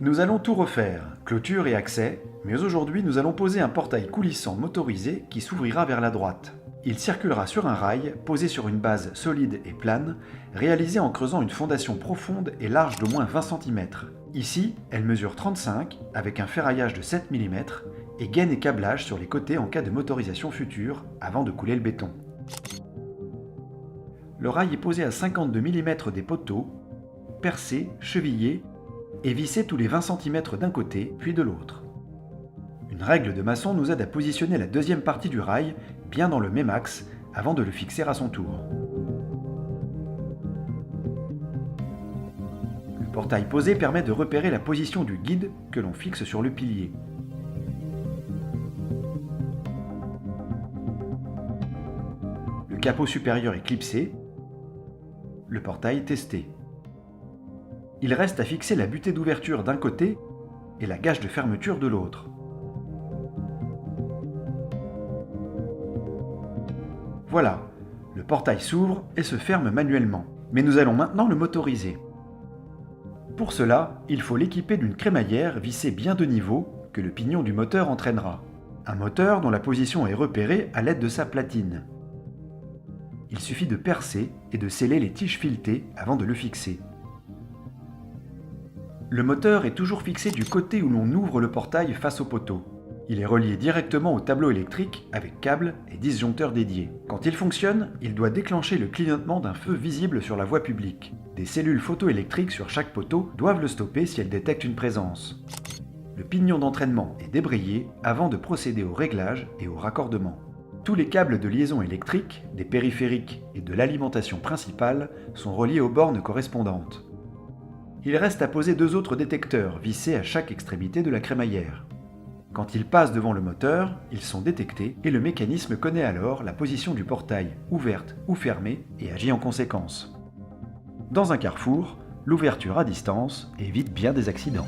Nous allons tout refaire, clôture et accès, mais aujourd'hui nous allons poser un portail coulissant motorisé qui s'ouvrira vers la droite. Il circulera sur un rail posé sur une base solide et plane, réalisée en creusant une fondation profonde et large d'au moins 20 cm. Ici, elle mesure 35 avec un ferraillage de 7 mm et gaine et câblage sur les côtés en cas de motorisation future avant de couler le béton. Le rail est posé à 52 mm des poteaux, percé, chevillé et vissé tous les 20 cm d'un côté puis de l'autre. Une règle de maçon nous aide à positionner la deuxième partie du rail bien dans le même axe avant de le fixer à son tour. Le portail posé permet de repérer la position du guide que l'on fixe sur le pilier. Le capot supérieur est clipsé, le portail testé. Il reste à fixer la butée d'ouverture d'un côté et la gage de fermeture de l'autre. Voilà, le portail s'ouvre et se ferme manuellement, mais nous allons maintenant le motoriser. Pour cela, il faut l'équiper d'une crémaillère vissée bien de niveau que le pignon du moteur entraînera. Un moteur dont la position est repérée à l'aide de sa platine. Il suffit de percer et de sceller les tiges filetées avant de le fixer. Le moteur est toujours fixé du côté où l'on ouvre le portail face au poteau. Il est relié directement au tableau électrique avec câble et disjoncteur dédiés. Quand il fonctionne, il doit déclencher le clignotement d'un feu visible sur la voie publique. Des cellules photoélectriques sur chaque poteau doivent le stopper si elles détectent une présence. Le pignon d'entraînement est débrayé avant de procéder au réglage et au raccordement. Tous les câbles de liaison électrique, des périphériques et de l'alimentation principale sont reliés aux bornes correspondantes. Il reste à poser deux autres détecteurs vissés à chaque extrémité de la crémaillère. Quand ils passent devant le moteur, ils sont détectés et le mécanisme connaît alors la position du portail, ouverte ou fermée, et agit en conséquence. Dans un carrefour, l'ouverture à distance évite bien des accidents.